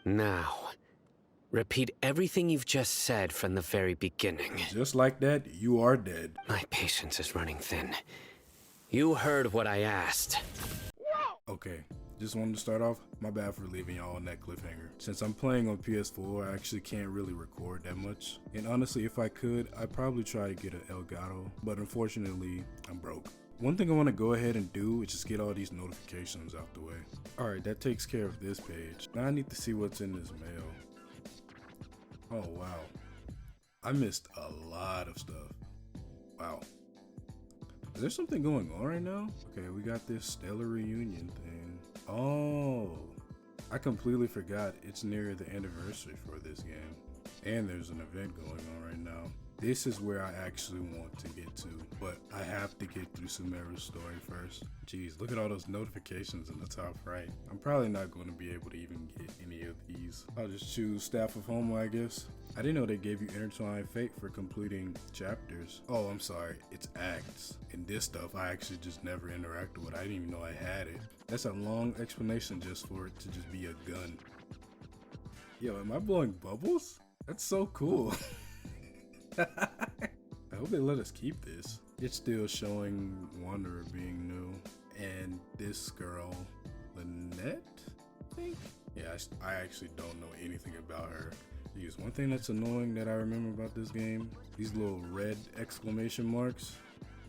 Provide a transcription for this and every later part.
Now, repeat everything you've just said from the very beginning. Just like that, you are dead. My patience is running thin. You heard what I asked. Okay, just wanted to start off, my bad for leaving y'all on that cliffhanger. Since I'm playing on PS4, I actually can't really record that much. And honestly, if I could, I'd probably try to get an Elgato, but unfortunately, I'm broke. One thing I want to go ahead and do is just get all these notifications out the way. Alright, that takes care of this page. Now I need to see what's in this mail. Oh wow. I missed a lot of stuff. Wow. Is there something going on right now? Okay, we got this stellar reunion thing. Oh, I completely forgot it's near the anniversary for this game. And there's an event going on right now. This is where I actually want to get to, but I have to get through Sumeru's story first. Jeez, look at all those notifications in the top right. I'm probably not going to be able to even get any of these. I'll just choose Staff of Homo, I guess. I didn't know they gave you Intertwined Fate for completing chapters. Oh, I'm sorry, it's acts. And this stuff I actually just never interacted with. I didn't even know I had it. That's a long explanation just for it to just be a gun. Yo, am I blowing bubbles? That's so cool. I hope they let us keep this. It's still showing Wanderer being new. And this girl, Lynette, I think? Yeah, I actually don't know anything about her. Jeez, one thing that's annoying that I remember about this game, these little red exclamation marks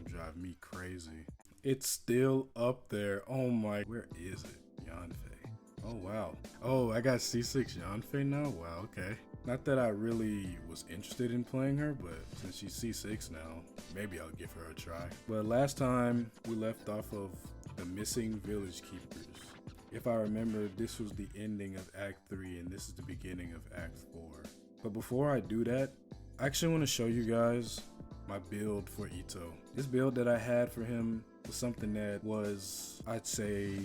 drive me crazy. It's still up there. Oh my, where is it? Yanfei. Oh wow. Oh, I got C6 Yanfei now? Wow, okay. Not that I really was interested in playing her, but since she's C6 now, maybe I'll give her a try. But last time we left off of the missing village keepers. If I remember, this was the ending of Act 3 and this is the beginning of Act 4. But before I do that, I actually want to show you guys my build for Ito. This build that I had for him was something that was, I'd say,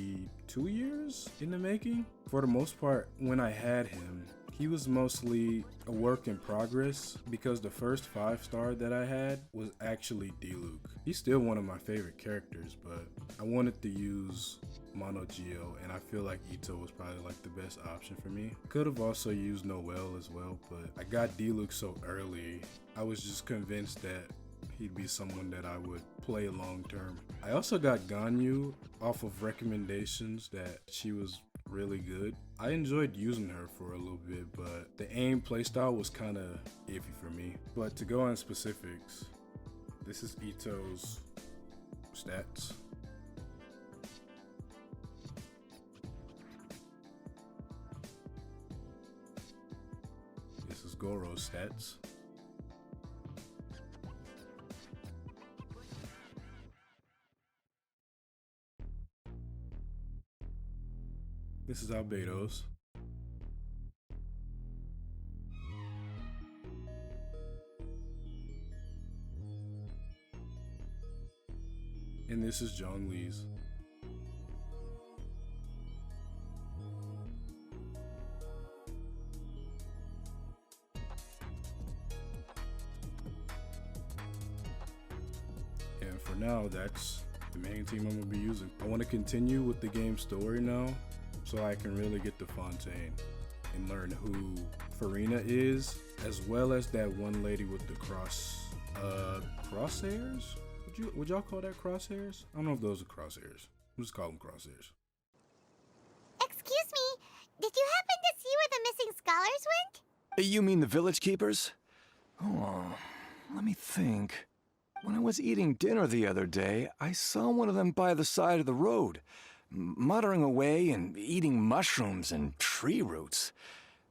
2 years in the making. For the most part, when I had him, he was mostly a work in progress because the first 5-star that I had was actually Diluc. He's still one of my favorite characters, but I wanted to use Mono Geo, and I feel like Ito was probably like the best option for me. Could have also used Noel as well, but I got Diluc so early, I was just convinced that he'd be someone that I would play long term. I also got Ganyu off of recommendations that she was really good. I enjoyed using her for a little bit, but the aim playstyle was kind of iffy for me. But to go on specifics, this is Ito's stats. This is Goro's stats. This is Albedo's. And this is Zhongli's. And for now, that's the main team I'm gonna be using. I want to continue with the game story now, so I can really get to Fontaine and learn who Farina is, as well as that one lady with the crosshairs? Would y'all call that crosshairs? I don't know if those are crosshairs. I'm just calling them crosshairs. Excuse me, did you happen to see where the missing scholars went? You mean the village keepers? Oh, let me think. When I was eating dinner the other day, I saw one of them by the side of the road, muttering away and eating mushrooms and tree roots.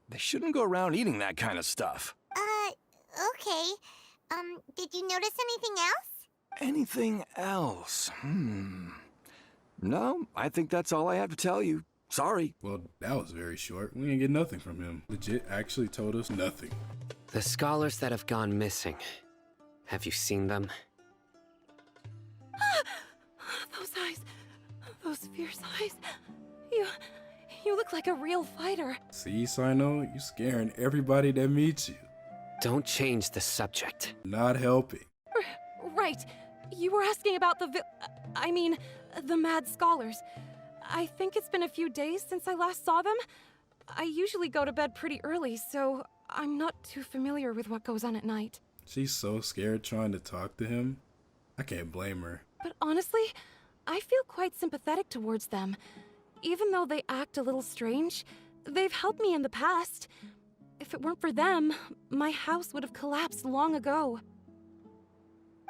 They shouldn't go around eating that kind of stuff. Okay. Did you notice anything else? Anything else? No, I think that's all I have to tell you. Sorry. Well, that was very short. We didn't get nothing from him. Legit actually told us nothing. The scholars that have gone missing. Have you seen them? Those eyes. Those fierce eyes. You look like a real fighter. See, Cyno, you scaring everybody that meets you. Don't change the subject. Not helping. Right. You were asking about the mad scholars. I think it's been a few days since I last saw them. I usually go to bed pretty early, so I'm not too familiar with what goes on at night. She's so scared trying to talk to him. I can't blame her. But honestly, I feel quite sympathetic towards them. Even though they act a little strange, they've helped me in the past. If it weren't for them, my house would have collapsed long ago.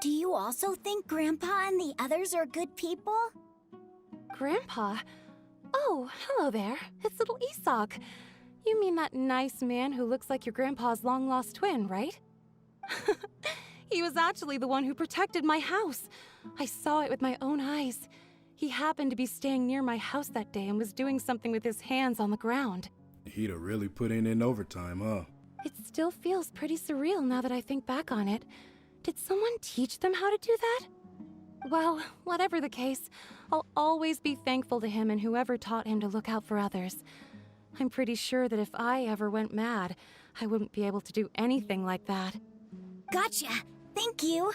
Do you also think Grandpa and the others are good people? Grandpa? Oh, hello there. It's little Isak. You mean that nice man who looks like your grandpa's long-lost twin, right? He was actually the one who protected my house. I saw it with my own eyes. He happened to be staying near my house that day and was doing something with his hands on the ground. He'd have really put in overtime, huh? It still feels pretty surreal now that I think back on it. Did someone teach them how to do that? Well, whatever the case, I'll always be thankful to him and whoever taught him to look out for others. I'm pretty sure that if I ever went mad, I wouldn't be able to do anything like that. Gotcha. Thank you.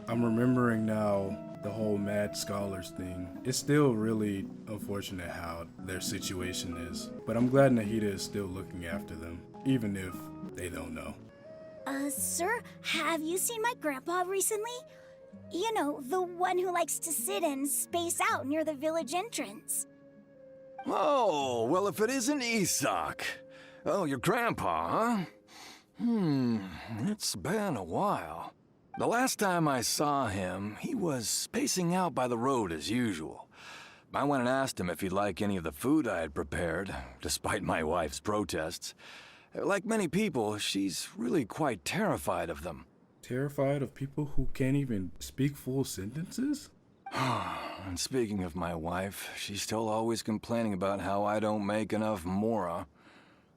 I'm remembering now the whole mad scholars thing. It's still really unfortunate how their situation is, but I'm glad Nahida is still looking after them, even if they don't know. Sir, have you seen my grandpa recently? You know, the one who likes to sit and space out near the village entrance. Oh, well, if it isn't Isak. Oh, your grandpa, huh? It's been a while. The last time I saw him, he was spacing out by the road as usual. I went and asked him if he'd like any of the food I had prepared, despite my wife's protests. Like many people, she's really quite terrified of them. Terrified of people who can't even speak full sentences? And speaking of my wife, she's still always complaining about how I don't make enough mora.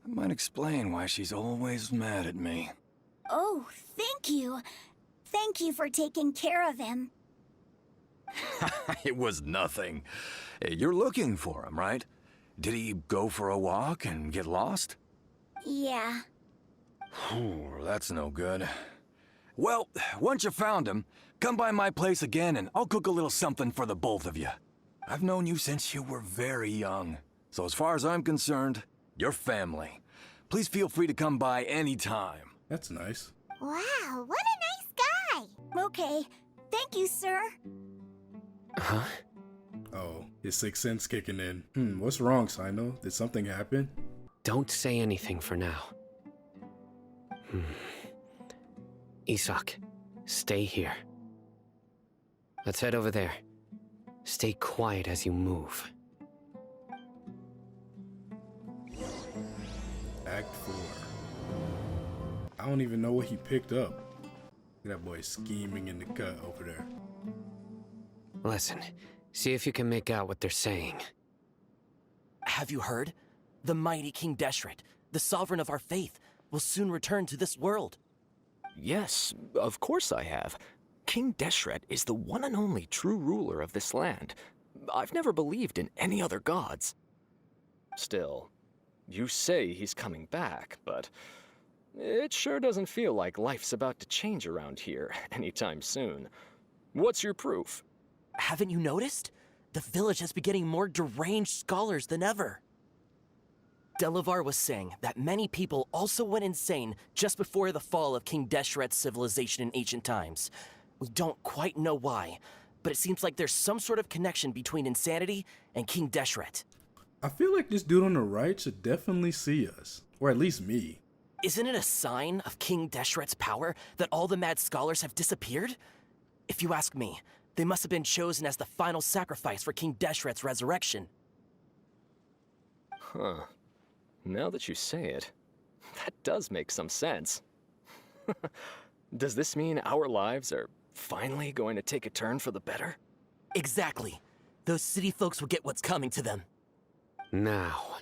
That might explain why she's always mad at me. Oh, thank you. Thank you for taking care of him. It was nothing. You're looking for him, right? Did he go for a walk and get lost? Yeah. That's no good. Well, once you found him, come by my place again and I'll cook a little something for the both of you. I've known you since you were very young, so as far as I'm concerned, you're family. Please feel free to come by anytime. That's nice. Wow, what a nice guy. Okay, thank you, sir. Huh? Oh, his sixth sense kicking in. What's wrong, Cyno? Did something happen? Don't say anything for now. Isak, stay here. Let's head over there. Stay quiet as you move. Act 4. I don't even know what he picked up. Look at that boy scheming in the cut over there. Listen, see if you can make out what they're saying. Have you heard? The mighty King Deshret, the sovereign of our faith, will soon return to this world. Yes, of course I have. King Deshret is the one and only true ruler of this land. I've never believed in any other gods. Still, you say he's coming back, but it sure doesn't feel like life's about to change around here anytime soon. What's your proof? Haven't you noticed? The village has been getting more deranged scholars than ever. Delavar was saying that many people also went insane just before the fall of King Deshret's civilization in ancient times. We don't quite know why, but it seems like there's some sort of connection between insanity and King Deshret. I feel like this dude on the right should definitely see us. Or at least me. Isn't it a sign of King Deshret's power that all the mad scholars have disappeared? If you ask me, they must have been chosen as the final sacrifice for King Deshret's resurrection. Huh. Now that you say it, that does make some sense. Does this mean our lives are finally going to take a turn for the better? Exactly. Those city folks will get what's coming to them. Now,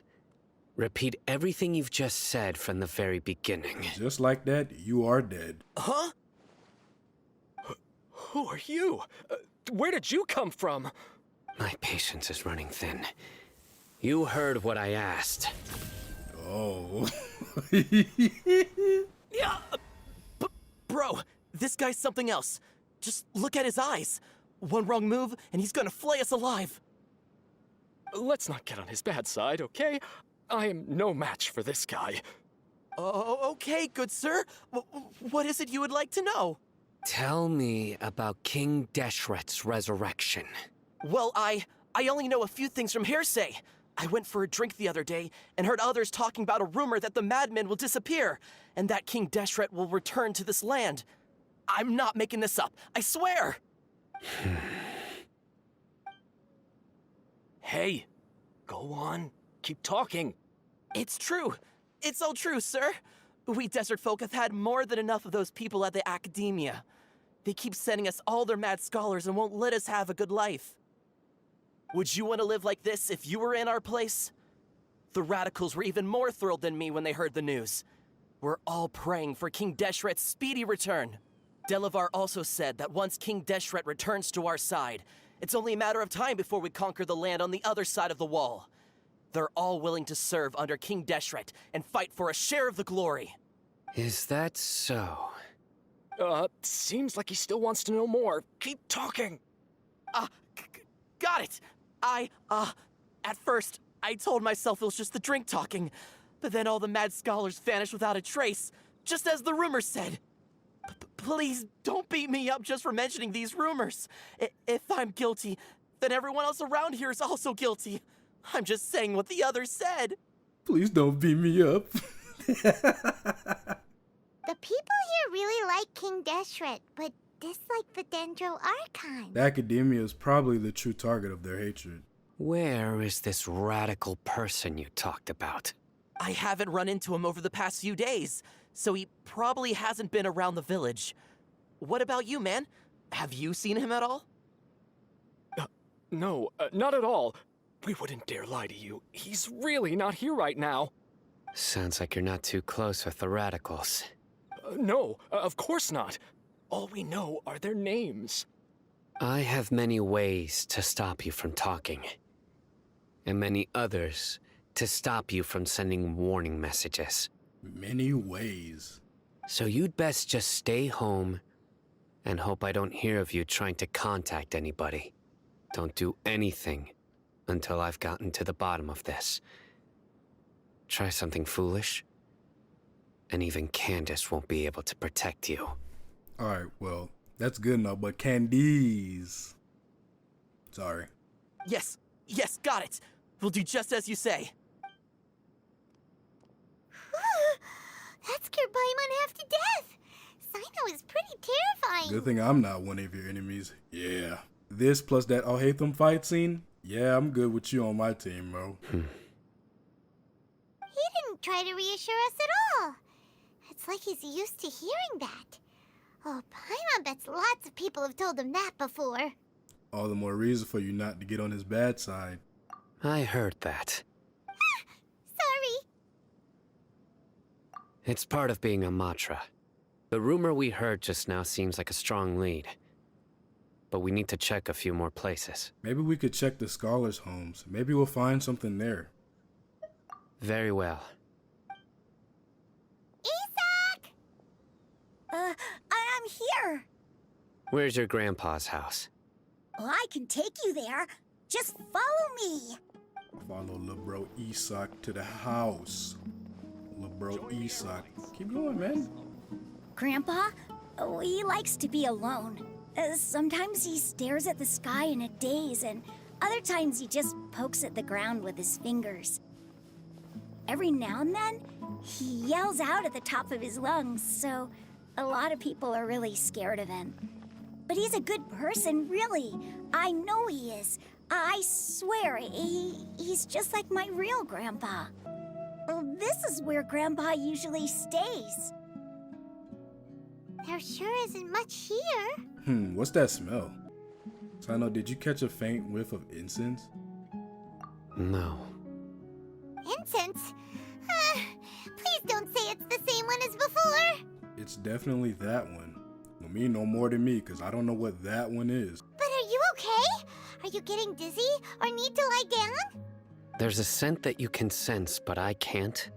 repeat everything you've just said from the very beginning. Just like that, you are dead. Huh? Who are you? Where did you come from? My patience is running thin. You heard what I asked. Oh. Yeah, bro, this guy's something else. Just look at his eyes. One wrong move, and he's gonna flay us alive. Let's not get on his bad side, okay? I am no match for this guy. Oh, okay, good sir. What is it you would like to know? Tell me about King Deshret's resurrection. Well, I only know a few things from hearsay. I went for a drink the other day and heard others talking about a rumor that the madmen will disappear and that King Deshret will return to this land. I'm not making this up, I swear! Hey, go on. Keep talking. It's true. It's all true, sir. We desert folk have had more than enough of those people at the academia. They keep sending us all their mad scholars and won't let us have a good life. Would you want to live like this if you were in our place? The radicals were even more thrilled than me when they heard the news. We're all praying for King Deshret's speedy return. Delavar also said that once King Deshret returns to our side, it's only a matter of time before we conquer the land on the other side of the wall. They're all willing to serve under King Deshret and fight for a share of the glory. Is that so? Seems like he still wants to know more. Keep talking. Got it. At first, I told myself it was just the drink talking, but then all the mad scholars vanished without a trace, just as the rumors said. Please don't beat me up just for mentioning these rumors. If I'm guilty, then everyone else around here is also guilty. I'm just saying what the others said. Please don't beat me up. The people here really like King Deshret, but dislike the Dendro Archon. The academia is probably the true target of their hatred. Where is this radical person you talked about? I haven't run into him over the past few days, so he probably hasn't been around the village. What about you, man? Have you seen him at all? No, not at all. We wouldn't dare lie to you. He's really not here right now. Sounds like you're not too close with the radicals. No, of course not. All we know are their names. I have many ways to stop you from talking. And many others to stop you from sending warning messages. Many ways. So you'd best just stay home and hope I don't hear of you trying to contact anybody. Don't do anything until I've gotten to the bottom of this. Try something foolish, and even Candace won't be able to protect you. Alright, well, that's good enough, but Candice. Sorry. Yes, got it. We'll do just as you say. That scared Paimon half to death. Cyno is pretty terrifying. Good thing I'm not one of your enemies. Yeah. This plus that I'll hate them fight scene. Yeah, I'm good with you on my team, bro. He didn't try to reassure us at all. It's like he's used to hearing that. Oh, Paimon bets lots of people have told him that before. All the more reason for you not to get on his bad side. I heard that. Sorry. It's part of being a Matra. The rumor we heard just now seems like a strong lead. But we need to check a few more places. Maybe we could check the scholars' homes. Maybe we'll find something there. Very well. Isak! I'm here. Where's your grandpa's house? Well, I can take you there. Just follow me. Follow lil' bro Isak to the house. Lil' bro Isak. Keep going, man. Grandpa? Oh, he likes to be alone. Sometimes he stares at the sky in a daze, and other times he just pokes at the ground with his fingers. Every now and then, he yells out at the top of his lungs, so a lot of people are really scared of him. But he's a good person, really. I know he is. I swear, he's just like my real grandpa. This is where Grandpa usually stays. There sure isn't much here. What's that smell? Cyno, did you catch a faint whiff of incense? No. Incense? Please don't say it's the same one as before. It's definitely that one. Well, me no more than me, because I don't know what that one is. But are you okay? Are you getting dizzy or need to lie down? There's a scent that you can sense, but I can't.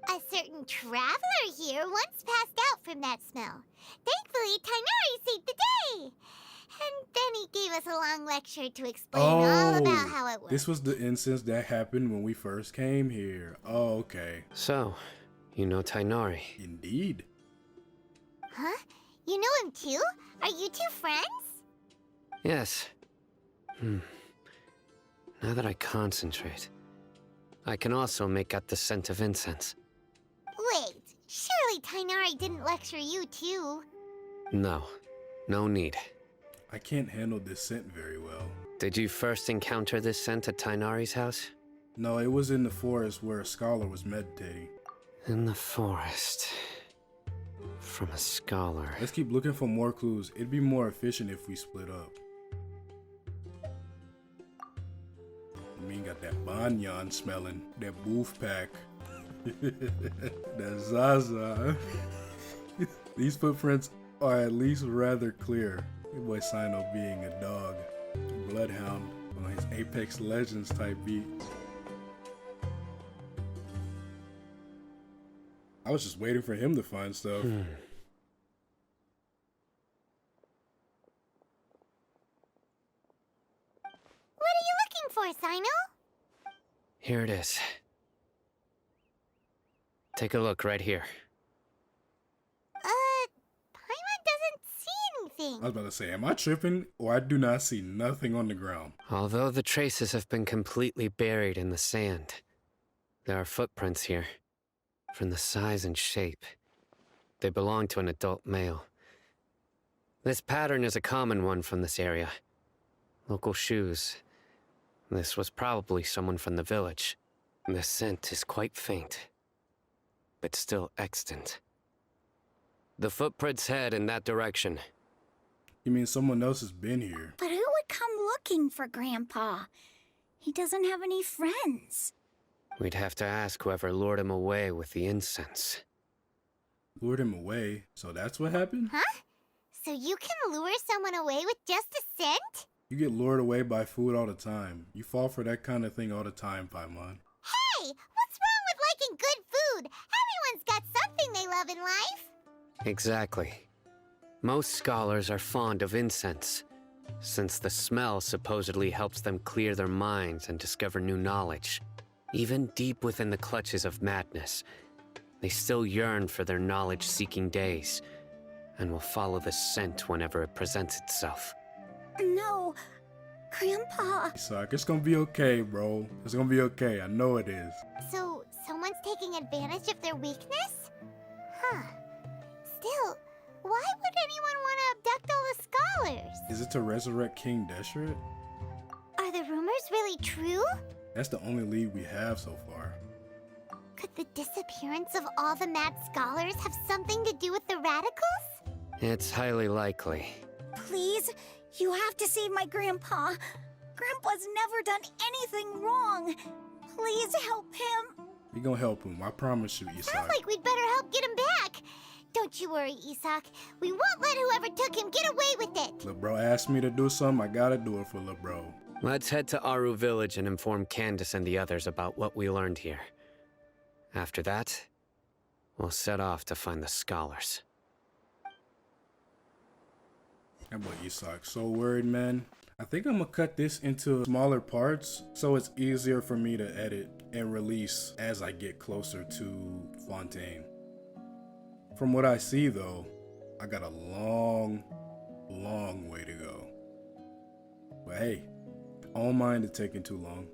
A certain traveler here once passed out from that smell. Thankfully, Tighnari saved the day. And then he gave us a long lecture to explain all about how it works. This was the instance that happened when we first came here. Oh, okay. So, you know Tainari. Indeed. Huh? You know him too? Are you two friends? Yes. Now that I concentrate, I can also make out the scent of incense. Wait, surely Tainari didn't lecture you too. No, no need. I can't handle this scent very well. Did you first encounter this scent at Tainari's house? No, it was in the forest where a scholar was meditating. In the forest. From a scholar. Let's keep looking for more clues. It'd be more efficient if we split up. I mean, got that banyan smelling, that wolf pack, that Zaza. These footprints are at least rather clear. Your boy Cyno being a dog, bloodhound on his Apex Legends type beat. I was just waiting for him to find stuff. What are you looking for, Cyno? Here it is. Take a look right here. Paimon doesn't see anything. I was about to say, am I tripping or I do not see nothing on the ground? Although the traces have been completely buried in the sand, there are footprints here. From the size and shape, they belong to an adult male. This pattern is a common one from this area. Local shoes. This was probably someone from the village. The scent is quite faint, but still extant. The footprints head in that direction. You mean someone else has been here? But who would come looking for Grandpa? He doesn't have any friends. We'd have to ask whoever lured him away with the incense. Lured him away, so that's what happened? Huh? So you can lure someone away with just a scent? You get lured away by food all the time. You fall for that kind of thing all the time, Paimon. Hey, what's wrong with liking good food? Everyone's got something they love in life. Exactly. Most scholars are fond of incense, since the smell supposedly helps them clear their minds and discover new knowledge. Even deep within the clutches of madness, they still yearn for their knowledge-seeking days, and will follow the scent whenever it presents itself. No, Grandpa. Isak, it's gonna be okay, bro. It's gonna be okay. I know it is. So, someone's taking advantage of their weakness? Huh. Still, why would anyone want to abduct all the scholars? Is it to resurrect King Deshret? Are the rumors really true? That's the only lead we have so far. Could the disappearance of all the mad scholars have something to do with the radicals? It's highly likely. Please, you have to save my Grandpa. Grandpa's never done anything wrong. Please help him. We gonna help him. I promise you, Isak. Sounds like we'd better help get him back. Don't you worry, Isak. We won't let whoever took him get away with it. Lil' bro asked me to do something. I gotta do it for lil' bro. Let's head to Aru Village and inform Candace and the others about what we learned here. After that, we'll set off to find the scholars. That boy Isak so worried, man. I think I'm gonna cut this into smaller parts so it's easier for me to edit and release as I get closer to Fontaine. From what I see though, I got a long way to go. But hey, I don't mind it taking too long.